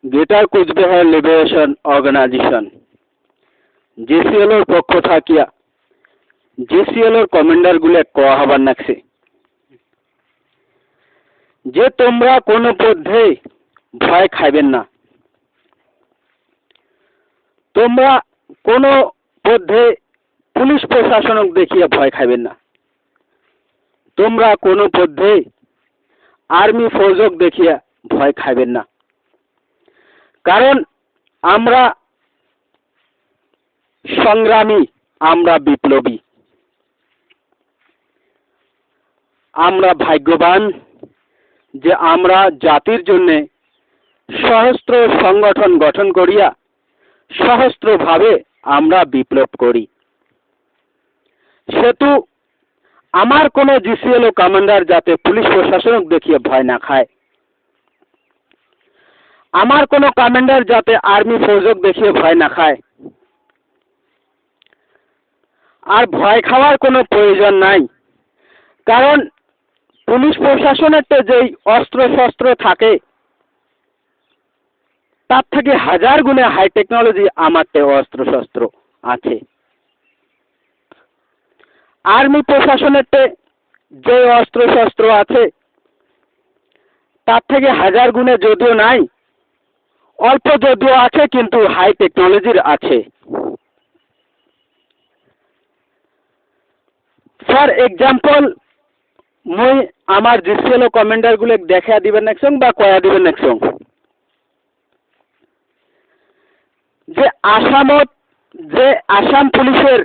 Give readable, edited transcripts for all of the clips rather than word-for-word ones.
Greater Cooch Behar liberation organisation জেসিএলর পক্ষ থাকিয়া জেসিএলর কমান্ডারগুলো কোয়া হবার নাকছে যে তোমরা কোনো পথে ভয় খাইবেন না। তোমরা কোনো পথে পুলিশ প্রশাসনক দেখিয়া ভয় খাইবেন না। তোমরা কোনো পথে আর্মি ফৌজক দেখিয়া ভয় খাইবেন না। কারণ আমরা সংগ্রামী, আমরা বিপ্লবী, আমরা ভাগ্যবান যে আমরা জাতির জন্য সহস্র সংগঠন গঠন করিয়া সহস্রভাবে আমরা বিপ্লব করি। সেতু আমার কোনো জিসিএলও কমান্ডার যাতে পুলিশ প্রশাসনক দেখিয়ে ভয় না খায়, আমার কোনো কমান্ডার যাতে আর্মি ফৌজক দেখিয়ে ভয় না খায়। আর ভয় খাওয়ার কোনো প্রয়োজন নাই, কারণ পুলিশ প্রশাসনের তো যেই অস্ত্র শস্ত্র থাকে তার থেকে হাজার গুণে হাই টেকনোলজি আমারতে অস্ত্র শস্ত্র আছে। আর্মি প্রশাসনের যে অস্ত্র শস্ত্র আছে তার থেকে হাজার গুণে যদিও নাই, অল্প যদিও আছে কিন্তু হাই টেকনোলজির আছে। ফর এক্সাম্পল মই আমার জিসিএলও কমান্ডারগুলো দেখা দিবেন একসঙ্গ বা কয়া দিবেন একসঙ্গ যে আসামত যে আসাম পুলিশের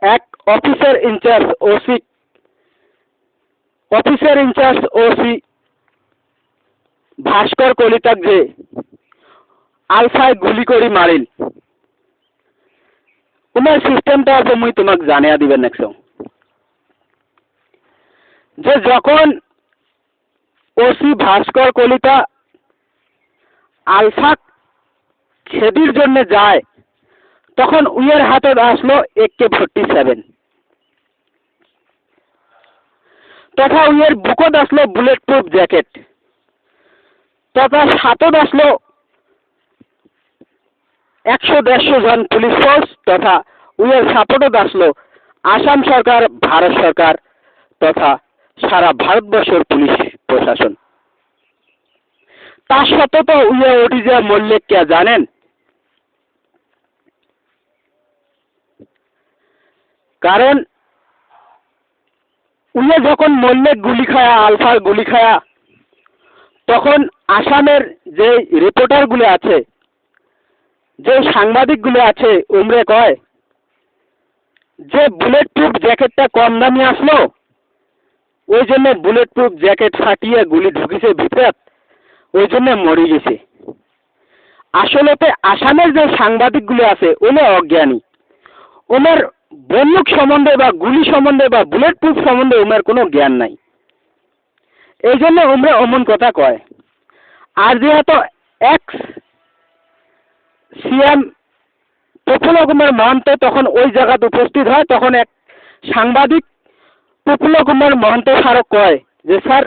এক অফিসার ইনচার্জ ওসি ভাস্কর কলিতাক যে আলফায় গুলি করে মারিল, তোমার সিস্টেমটা আছে মুই তোমাকে জানিয়ে দিবেন একসঙ্গ যে যখন ওসি ভাস্কর কলিতা আলফা খেদির জন্য যায় তখন উইয়ের হাতে আসলো AK-47 তথা উইয়ের বুকত আসলো বুলেট প্রুফ জ্যাকেট তথা সাথত আসলো 100-150 জন পুলিশ ফোর্স তথা উইয়ের সাপোর্টত আসলো আসাম সরকার, ভারত সরকার তথা সারা ভারতবর্ষের পুলিশ প্রশাসন। তার সত্ত্বেও তো উইয়ে ওটি যে মরলে কে জানেন? কারণ উইয়ে যখন মরলে গুলি খায়া, আলফার গুলি খায়া, তখন আসামের যে রিপোর্টারগুলো আছে, যে সাংবাদিকগুলো আছে, উমরে কয় যে বুলেট প্রুফ জ্যাকেটটা কম দামি আসলো, ওই জন্য বুলেট প্রুফ জ্যাকেট ফাটিয়ে গুলি ঢুকেছে ভিতরে, ওই জন্য মরে গেছে। আসলেতে আসামের যে সাংবাদিকগুলো আছে ওরা অজ্ঞানী, ওনার বন্দুক সম্বন্ধে বা গুলি সম্বন্ধে বা বুলেট প্রুফ সম্বন্ধে ওনার কোনো জ্ঞান নাই, এই জন্য ওমরা অমন কথা কয়। আর যেহেতু এক্স সিএম প্রফুল্ল কুমার মহন্ত তখন ওই জায়গাতে উপস্থিত হয়, তখন এক সাংবাদিক প্রফুল্ল কুমার মহন্ত স্যারক কয় যে স্যার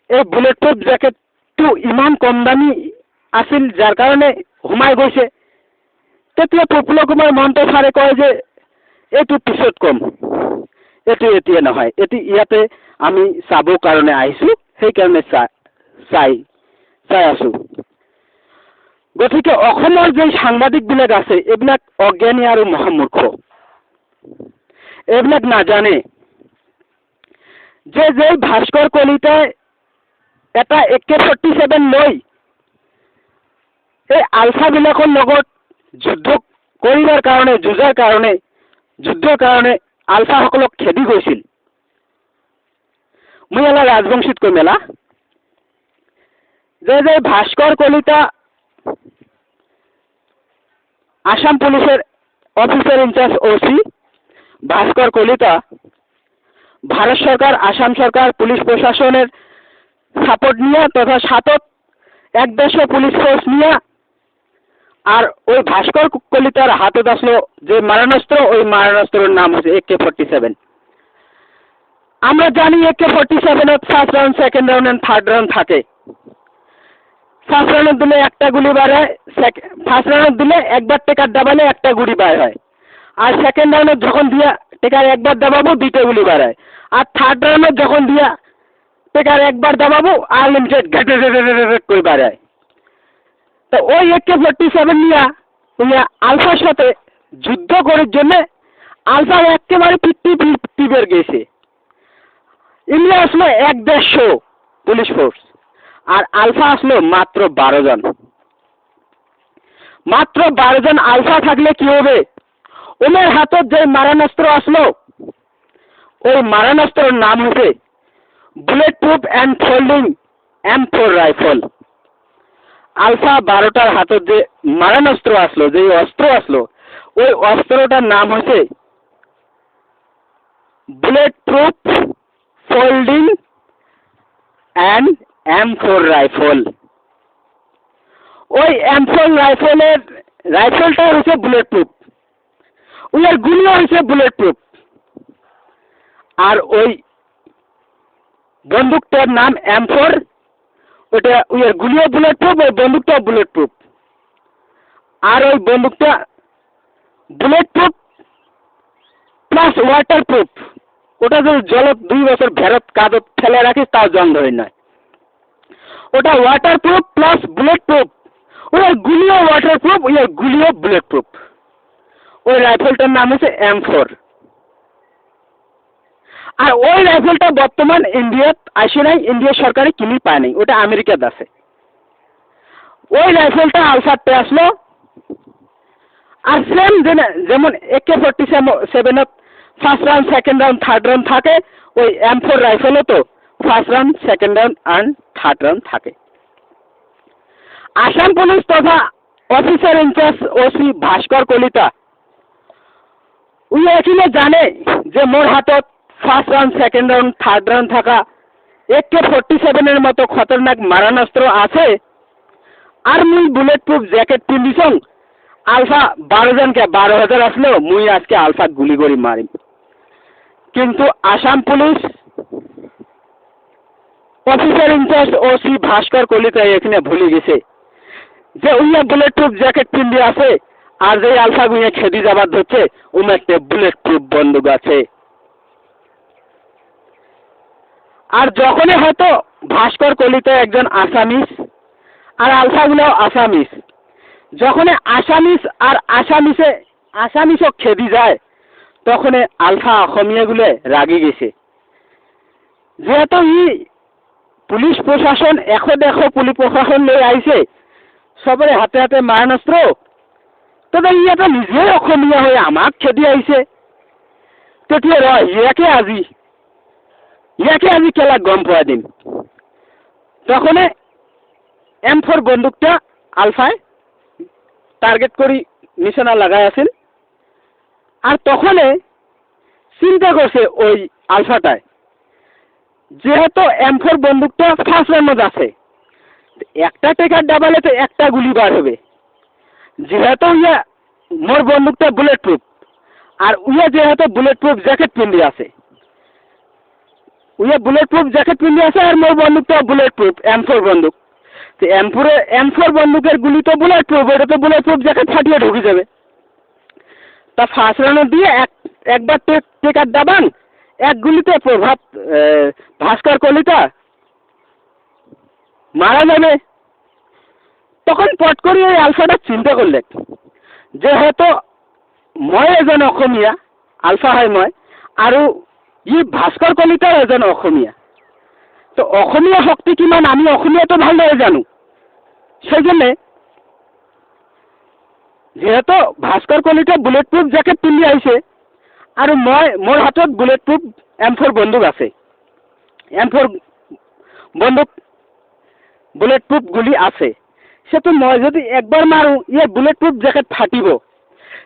এই বুলেট প্রুফ জ্যাকেটটো ইমান কম দামি আছিল যার কারণে হুমাই গৈছে। তেতিয়া প্রফুল্ল কুমার মহন্ত স্যারে কয় যে এইটো পিছত কম, এইটো এতিয়া নহয়, এটি ইয়াতে আমি চাবৰ কাৰণে আহিছোঁ, সেইকাৰণে চাই আছোঁ। গতিকে অসমৰ যে সাংবাদিকবিলাক আছে এইবিলাক অজ্ঞানী আৰু মহামূৰ্খ, এইবিলাক নাজানে যে ভাস্কৰ কলিতাই এটা AK-47 লৈ এই আলফাবিলাকৰ লগত যুদ্ধ কৰিবৰ কাৰণে, যুদ্ধৰ কাৰণে আলফাসকলক খেদি গৈছিল। মই এলা ৰাজবংশীত কৈ মেলা যে ভাস্কৰ কলিতা আসাম পুলিশের অফিসার ইনচার্জ ওসি ভাস্কর কলিতা ভারত সরকার, আসাম সরকার, পুলিশ প্রশাসনের সাপোর্ট নিয়ে তথা সাথত 150 পুলিশ ফোর্স নিয়ে আর ওই ভাস্কর কলিতার হাতে আসলো যে মারণাস্ত্র, ওই মারণাস্ত্রের নাম হচ্ছে AK-47। আমরা জানি AK-47 first round, second round and third round থাকে। ফার্স্ট রাউন্ড দিলে একটা গুলি বার হয়, ফার্স্ট রাউন্ড দিলে একবার টেকার দাবালে একটা গুলি বার হয়, আর সেকেন্ড রাউন্ডে যখন দিয়া টেকার একবার দাবাবো দুইটা গুলি বার হয়, আর থার্ড রাউন্ডে যখন দিয়া টেকার একবার দাবাবো আনলিমিটেড ঘেটে করে বার হয়। তো ওই AK-47 নিয়ে আলফার সাথে যুদ্ধ করার জন্য আলফা একেবারে ফিফটি বের গেছে। ইন্ডিয়া আসলো 150 পুলিশ ফোর্স, আর আলফা আসলো মাত্র 12 জন। মাত্র 12 জন আলফা থাকলে কি হবে? ওদের হাতত যে মারণাস্ত্র আসলো, ওই মারণাস্ত্রের নাম হচ্ছে bullet proof and folding M4 rifle. Alpha 12টার হাতত যে মারণাস্ত্র আসলো, যে অস্ত্র আসলো, ওই অস্ত্রটার নাম হচ্ছে bullet proof folding and M4 rifle. ওই M4 রাইফেলটা হচ্ছে বুলেট প্রুফ, ওই গুলিও হচ্ছে বুলেট প্রুফ, আর ওই বন্দুকটার নাম M4, ওটা ওই গুলিও বুলেট প্রুফ, ওই বন্দুকটাও বুলেট প্রুফ। আর ওই বন্দুকটা bullet proof plus water proof, ওটা যদি জলত 2 বছর ভেরত কাদত ফেলে রাখিস তাও জং ধরে নয়। ওটা water proof plus bullet proof, ওই গুলিও ওয়াটার প্রুফ, ওই গুলিও বুলেট প্রুফ। ওই রাইফেলটার নাম হচ্ছে M4। আর ওই রাইফেলটা বর্তমান ইন্ডিয়াত আসে নাই, ইন্ডিয়া সরকারে কিনে পায় নাই, ওটা আমেরিকাতে আছে। ওই রাইফেলটা আলফাতে আসলো। আর সেম যেমন AK-47 first round, second round, third round থাকে, ওই M4 রাইফেলও তো first round, second round and third round থাকে। আসাম পুলিশ তথা অফিসার ইনচার্জ OC ভাস্কর কলিতা উনি এখানে জানে যে মোর হাতত first round, second round, third round থাকা AK-47 মতো খতরনাক মারণাস্ত্র আছে, আর মুই বুলেট প্রুফ জ্যাকেট পিন্ধিছং। আলফা 12 জনকে 12,000 আসলো, মুই আজকে আলফা গুলি করি মারিম। কিন্তু আসাম পুলিশ অফিসার ইনচার্জ OC ভাস্কর কলিতা এখানে ভুলে গেছে যে উইয়া বুলেট প্রুফ জ্যাকেট পিন্দি আছে, আর যে আলফা গুইয়া খেদি যাবার ধরছে উমেরতে বুলেট প্রুফ বন্দুক আছে। আর যখনই হয়তো ভাস্কর কলিতা একজন আসামিস আর আলফাগুলো আসামিস, যখন আসামিসও খেদি যায়, তখন আলফা অসমীয়াগুলো রাগি গেছে। যেহেতু পুলিশ প্রশাসন দেখো পুলিশ প্রশাসন লৈ আইছে, সবরে হাতে হাতে মারণাস্ত্র, তবে ইয়াতে নিজে অসমীয়া হয়ে আমাক খেদি আইছে। তেতিয়া ইয়াকে আজি কেলা গম পোৱা দিন। তখন M4 বন্দুকটা আলফায় টার্গেট করি নিশানা লাগাই আছিল। আর তখন চিন্তা করছে ওই আলফাটায়, যেহেতু M4 বন্দুকটা ফার্স্ট রাউন্ড আছে, একটা টেকার ডাবালে তো একটা গুলি বার হবে। যেহেতু মোর বন্দুকটা বুলেট প্রুফ, আর যেহেতু বুলেট প্রুফ জ্যাকেট পিন্দি আছে, বুলেট প্রুফ জ্যাকেট পিন্দি আছে, আর মোর বন্দুকটা বুলেট প্রুফ M4 বন্দুক। তো M4 বন্দুকের গুলি তো বুলেট প্রুফ, এটা তো বুলেট প্রুফ জ্যাকেট ফাটিয়ে ঢুকে যাবে। তা ফার্স্ট রাউন্ড দিয়ে একবার টেকার দাবান, এক গুলিতে ভাস্কর কলিতা মারা যাবে। তখন পট করে ওই আলফাটা চিন্তা করলে যে হয়তো মই এজন অসমীয়া, আলফা হয় মই, আৰু ভাস্কর কলিতার এজন অসমীয়া। তো অসমীয়া শক্তি কিমান আমি অসমীয়াটো ভালদৰে জানো। সেই জন্য যেহেতু ভাস্কর কলিতা বুলেট প্রুফ জ্যাকেট পিন্ধি আহিছে, আৰু মোর হাতত বুলেট প্রুফ M4 বন্দুক আছে, M4 বন্দুক বুলেট প্রুফ গুলি আছে, সেটো মই যদি একবার মাৰো বুলেট প্রুফ জ্যাকেট ফাটিব।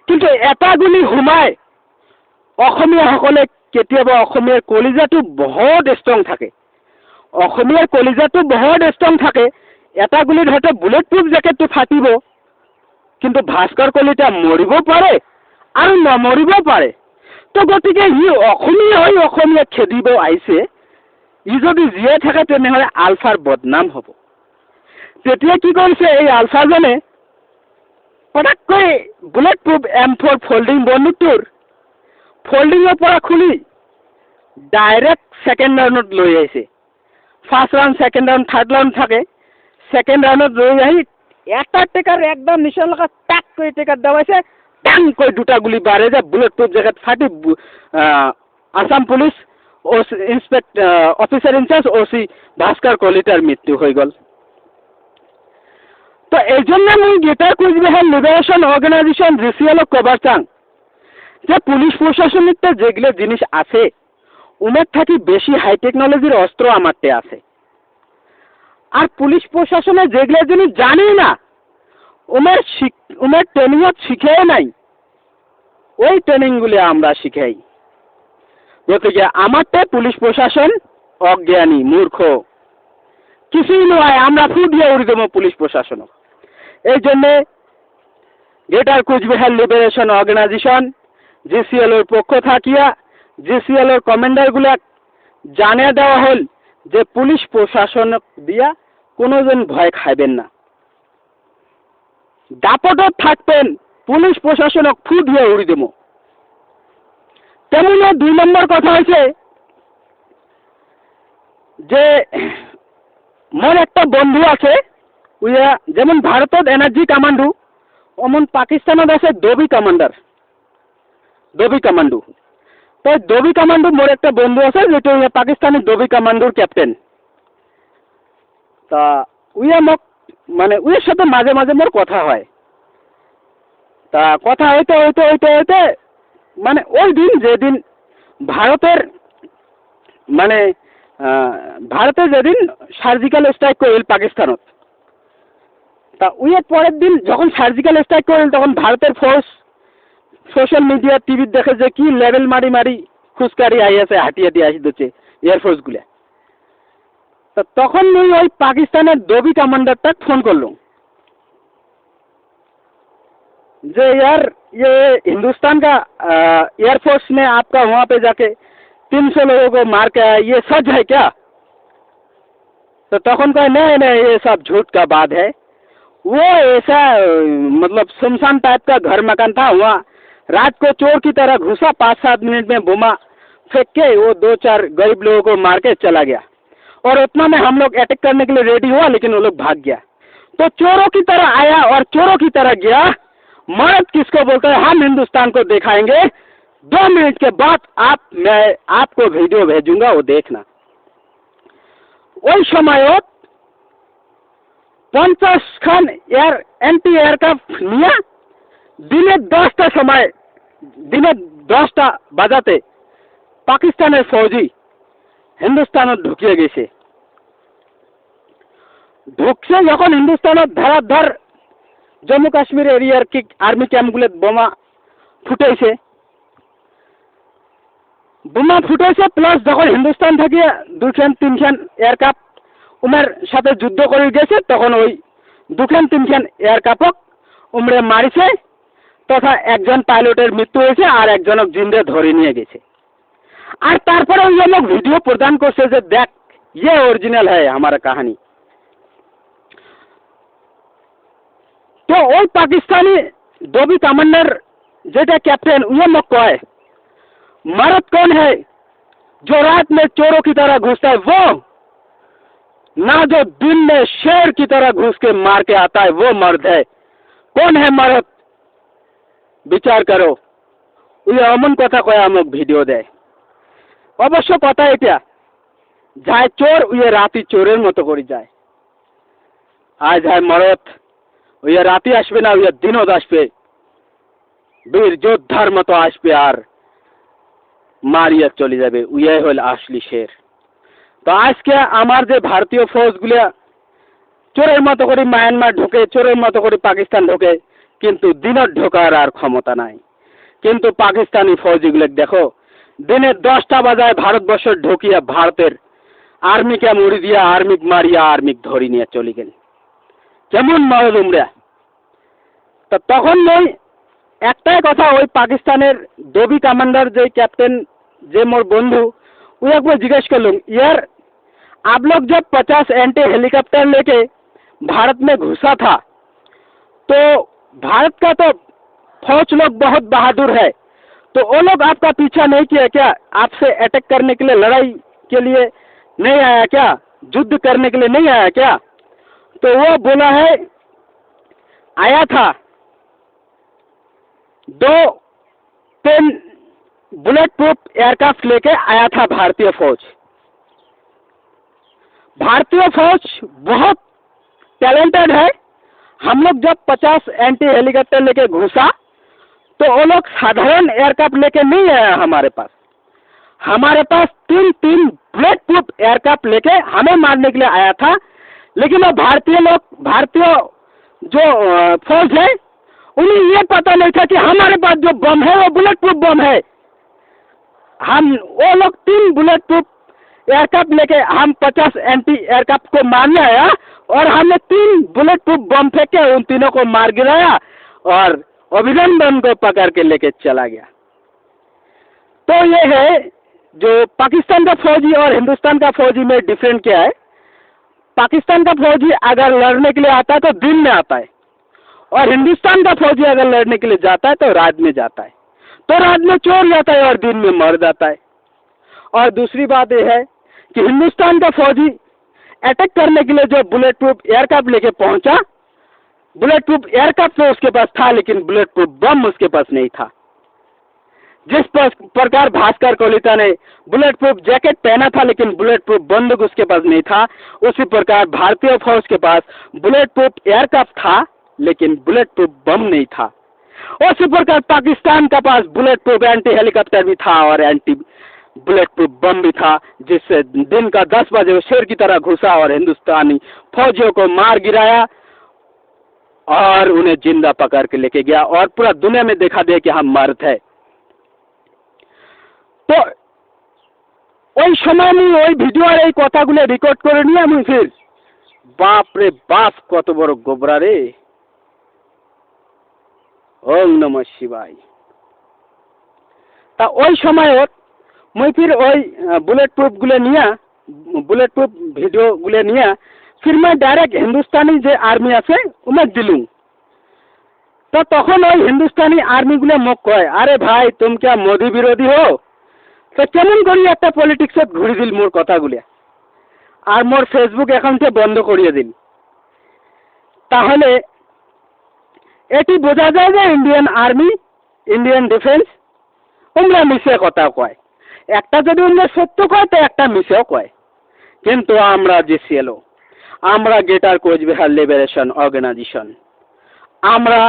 কিন্তু এটা গুলি সোমাই অসমীয়াসকলে কেতিয়াবা অসমীয়াৰ কলিজাটো বহুত ষ্ট্ৰং থাকে, অসমীয়াৰ কলিজাটো বহুত ষ্ট্ৰং থাকে। এটা গুলিত হয়তো বুলেট প্রুফ জ্যাকেটটো ফাটিব, কিন্তু ভাস্কর কলিতা মৰিব পাৰে আৰু নমৰিব পাৰে। তো গতিকে অসমীয়া হৈ অসমীয়া খেদিব আহিছে, যদি জীয়াই থাকে তেনেহ'লে আলফাৰ বদনাম হ'ব। তেতিয়া কি কৰিছে এই আলফাজনে হঠাৎ করে বুলেট প্রুফ M4 ফোল্ডিং বন্দুকটোৰ ফোল্ডিংৰ পৰা খুলি ডাইরেক্ট সেকেন্ড রাউন্ডত লৈ আহিছে। First round, second round, third round থাকে। সেকেন্ড রাউন্ডত লৈ আহি এটা টেকাৰ একদম নিচা লগা টাক কৰি টেকাৰ দাবাইছে, টাং কৰি দুটা গুলি বাঢ়ে যে বুলেট প্রুফ জেগাত ফাটি আসাম পুলিচ অফিসার ইনচার্জ OC ভাস্কৰ কলিতাৰ মৃত্যু হৈ গ'ল। তো এই জন্য আমি greater Cooch Behar liberation organization GCL কবার চাং যে পুলিশ প্রশাসনিকতে যেগুলো জিনিস আছে উমের থাকি বেশি হাই টেকনোলজির অস্ত্র আমারতে আছে। আর পুলিশ প্রশাসনে যেগুলো জিনিস জানি না উমের ট্রেনিংত শিখেও নাই, ওই ট্রেনিংগুলি আমরা শিখাই। গতিকে আমারতে পুলিশ প্রশাসন অজ্ঞানী, মূর্খ, কিছুই নয়। আমরা ফু দিয়ে উড়ি দেবো পুলিশ প্রশাসনক। এই জন্যে greater Cooch Behar liberation organization GCL পক্ষ থাকিয়া GCL কমান্ডারগুলা জানিয়ে দেওয়া হল যে পুলিশ প্রশাসনক দিয়া কোনোজন ভয় খাইবেন না, দাপটত থাকবেন, পুলিশ প্রশাসনক ফু দিয়ে উড়ি দেবো। তেমনি 2 নম্বর কথা হয়েছে যে মোর একটা বন্ধু আছে, উইয়া যেমন ভারতত এনার্জি কমান্ডো অমন পাকিস্তানত আছে ডবি কমান্ডার, ডবি কমান্ডো। তো ডবি কমান্ডো মোর একটা বন্ধু আছে যেটা পাকিস্তানি ডবি কমান্ডোর ক্যাপ্টেন। তা উইয়া মোক মানে উইয়ের সাথে মাঝে মাঝে মোর কথা হয়। তা কথা হইতে হইতে হইতে হইতে মানে ওই দিন যেদিন ভারতের মানে ভারতে যেদিন সার্জিক্যাল স্ট্রাইক করিল পাকিস্তানত, তা উইয়ের পরের দিন যখন সার্জিক্যাল স্ট্রাইক করিল তখন ভারতের ফোর্স সোশ্যাল মিডিয়া টিভি দেখে যে কি লেভেল মারি মারি খুচকারি আই আছে, হাঁটি হাঁটি আসি দিচ্ছে এয়ারফোর্সগুলা। তা তখন ওই পাকিস্তানের ডবি কমান্ডারটা ফোন করলো যে यार ये हिंदुस्तान का एयरफोर्स ने आपका वहाँ पे जाके 300 लोगों को मार के आया, ये सच है क्या? तो तखन कहे नहीं नहीं ये सब झूठ का बात है। वो ऐसा मतलब सुनसान टाइप का घर मकान था, वहाँ रात को चोर की तरह घुसा, 5-7 मिनट में बोमा फेंक के वो 2-4 गरीब लोगों को मार के चला गया। और उतना में हम लोग अटैक करने के लिए रेडी हुआ, लेकिन वो लोग भाग गया। तो चोरों की तरह आया और चोरों की तरह गया। मर्द किसको बोलते हैं हम हिंदुस्तान को दिखाएंगे। 2 मिनट के बाद मैं आपको वीडियो भेजूंगा, वो देखना। ওই সময়ত 50 খান এন্টি এয়ারক্রাফট নিয়ে দিনে 10টা সময়, দিনে 10টা বাজাতে পাকিস্তানের ফৌজি হিন্দুস্তানত ঢুকিয়ে গেছে। ঢুকছে যখন হিন্দুস্তানত ধরাধর জম্মু কাশ্মীর এরিয়ার কি আর্মি ক্যাম্পগুলোতে বোমা ফুটাইছে, বোমা ফুটাইছে প্লাস যখন হিন্দুস্তান থেকে 2-3 এয়ারক্রাফট উমের সাথে যুদ্ধ করে গেছে, তখন ওই 2-3 এয়ারক্রাফট উমরে মারিছে, তথা একজন পাইলটের মৃত্যু হয়েছে আর একজনক জিন্দে ধরে নিয়ে গেছে। আর তারপরে ওই লোক ভিডিও প্রদান করছে যে দেখ ये ओरिजिनल है हमारा कहानी। तो ওই পাকিস্তানি डोबी कमांडर जेटा कैप्टन ये लोग कहे मर्द कौन है जो रात में चोरों की तरह घुसता है, वो ना जो दिन में शेर की तरह घुस के मार के आता है वो मर्द है। कौन है मर्द विचार करो। ये अमन कथा कया अमुक भिडियो दे अवश्य कथा এটা যায় চোর ওই রাতি চোরের মতো করে যায়, আর যায় মরদ ওই রাতি আসবে না, ওই দিনত আসবে, বীর যোদ্ধার মতো আসবে আর মারিয়া চলে যাবে। ওই হল আসলি শের। তো আজকে আমার যে ভারতীয় ফৌজগুলো চোরের মতো করে মায়ানমার ঢোকে, চোরের মতো করে পাকিস্তান ঢোকে, কিন্তু দিনত ঢোকার আর ক্ষমতা নাই। কিন্তু পাকিস্তানি ফৌজিগুলো দেখো দিনে 10টা বাজায় ভারতবর্ষের ঢুকিয়া ভারতের আর্মিকে মুড়ি দিয়া আর্মিক মারিয়া আর্মিক ধরি নিয়ে চলে গেল। কেমন মরদ উমরা। তা তখন ওই একটাই কথা, ওই পাকিস্তানের ডোবি কমান্ডার যে कैप्टन যে মোর বন্ধু ওই একবার জিজ্ঞেস করলুম यार आप लोग जब 50 एंटी हेलीकॉप्टर लेके भारत में घुसा था, तो भारत का तो फौज लोग बहुत बहादुर है, तो वो लोग आपका पीछा नहीं किया क्या? आपसे अटैक करने के लिए, लड़ाई के लिए नहीं आया क्या? युद्ध करने के लिए नहीं आया क्या? तो वो बोला है आया था, 2 10 बुलेट प्रूफ एयरक्राफ्ट लेके आया था भारतीय फौज। भारतीय फौज बहुत टैलेंटेड है। हम लोग जब 50 एंटी हेलीकॉप्टर लेके घुसा, तो वो लोग साधारण एयरक्राफ्ट लेके नहीं आया हमारे पास। हमारे पास 3 बुलेट प्रूफ एयरक्राफ्ट लेके हमें मारने के लिए आया था। लेकिन वो भारतीय जो फौज है, उन्हें ये पता नहीं था कि हमारे पास जो बम है वो बुलेट प्रूफ बम है। वो लोग 3 बुलेट प्रूफ एयरक्राफ्ट लेके हम 50 एंटी एयरक्राफ्ट को मारने आया, और हमने 3 बुलेट प्रूफ बम फेंके, उन तीनों को मार गिराया और अभिनंदन को पकड़ के लेके चला गया। तो ये है जो पाकिस्तान का फौजी और हिंदुस्तान का फौजी में डिफरेंट क्या है। पाकिस्तान का फौजी अगर लड़ने के लिए आता है तो दिन में आता है, और हिंदुस्तान का फौजी अगर लड़ने के लिए जाता है तो रात में जाता है। तो रात में चोर जाता है और दिन में मर जाता है। और दूसरी बात यह है कि हिंदुस्तान का फौजी अटैक करने के लिए जो बुलेट प्रूफ एयरक्राफ्ट लेके पहुंचा, बुलेट प्रूफ एयरक्राफ्ट तो उसके पास था, लेकिन बुलेट प्रूफ बम उसके पास नहीं था। जिस प्रकार भास्कर कलिता ने बुलेट प्रूफ जैकेट पहना था, लेकिन बुलेट प्रूफ बंदूक उसके पास नहीं था, उसी प्रकार भारतीय फौज के पास बुलेट प्रूफ एयरक्राफ्ट था, लेकिन बुलेट प्रूफ बम नहीं था। उसी प्रकार पाकिस्तान का पास बुलेट प्रूफ एंटी हेलीकॉप्टर भी था और एंटी बुलेट प्रूफ बम भी था, जिससे दिन का 10 बजे वो शेर की तरह घुसा और हिंदुस्तानी फौजियों को मार गिराया और उन्हें जिंदा पकड़ के लेके गया, और पूरा दुनिया में देखा दे कि हम मर्द है। तो ওই সময় আমি ওই ভিডিও আর এই কথাগুলো রেকর্ড করে নিয়ে আমি ফির বাপ রে বাপ কত বড় গোবরা রে। ওম নমঃ শিবায়। তা ওই সময়ত মই ফির ওই বুলেট প্रूफ নিয়ে বুলেট প্रूफ ভিডিওগুলো নিয়ে ফির मैं ডাইরেক্ট হিন্দুস্তানি যে আর্মি আছে উমে দিলুম। তো তখন ওই হিন্দুস্তানি আর্মিগুলো মোক কয়, আরে ভাই তুমি क्या মোদি বিরোধী हो? তো কেমন করি একটা পলিটিক্সত ঘুরি দিল মোর কথাগুলো, আর মোর ফেসবুক অ্যাকাউন্টে বন্ধ করিয়ে দিল। তাহলে এটি বোঝা যায় যে ইন্ডিয়ান আর্মি, ইন্ডিয়ান ডিফেন্স উমরা মিশে কথা কয়। একটা যদি উমরা সত্য কয় তো একটা মিশেও কয়। কিন্তু আমরা জিসিএলও, আমরা গ্রেটার কোচবিহার লিবারেশন অর্গানাইজেশন, আমরা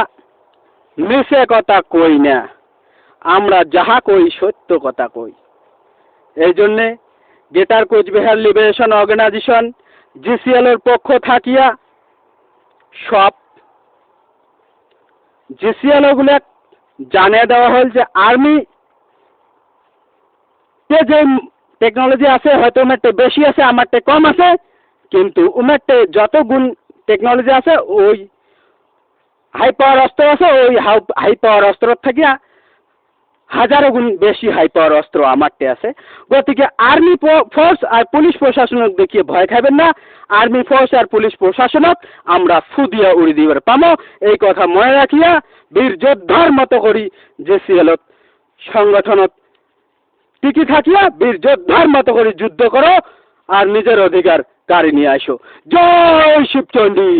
মিশে কথা কই না, আমরা যাহা কই সত্য কথা কই। এই জন্যে গ্রেটার কোচবিহার লিবারেশন অর্গানাইজেশন জিসিএলের পক্ষ থাকিয়া সব জিসিএলগুলো জানিয়ে দেওয়া হল যে আর্মি যে টেকনোলজি আছে হয়তো উমেরটে বেশি আছে, আমারটে কম আছে, কিন্তু উমেরটে যত গুণ টেকনোলজি আছে ওই হাই পাওয়ার অস্ত্র আছে, ওই হাই পাওয়ার অস্ত্র থেকে হাজারো গুণ বেশি হাই পাওয়ার অস্ত্র আমারটে আছে। গতিকে আর্মি ফোর্স আর পুলিশ প্রশাসনক দেখিয়ে ভয় খাবেন না। আর্মি ফোর্স আর পুলিশ প্রশাসনক আমরা ফুদিয়া উড়ি দিবার পামো, এই কথা মনে রাখিয়া বীর যোদ্ধার মতো করি জেসিএলত সংগঠনত টিকি থাকিয়া বীর যোদ্ধার মতো করে যুদ্ধ করো আর নিজের অধিকার কাড়ি নিয়ে আসো। জয় শিবচন্ডী।